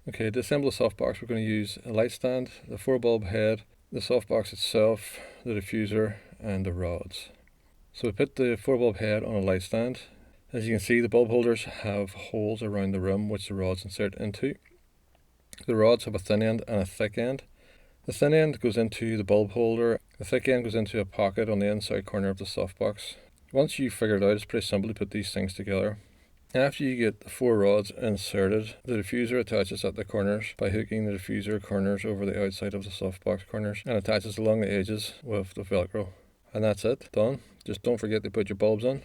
Okay, to assemble a softbox, we're going to use a light stand, the 4-bulb head, the softbox itself, the diffuser, and the rods. So we put the 4-bulb head on a light stand. As you can see, the bulb holders have holes around the rim which the rods insert into. The rods have a thin end and a thick end. The thin end goes into the bulb holder, the thick end goes into a pocket on the inside corner of the softbox. Once you figure it out, it's pretty simple to put these things together. After you get the 4 rods inserted, the diffuser attaches at the corners by hooking the diffuser corners over the outside of the softbox corners and attaches along the edges with the Velcro. And that's it, done. Just don't forget to put your bulbs in.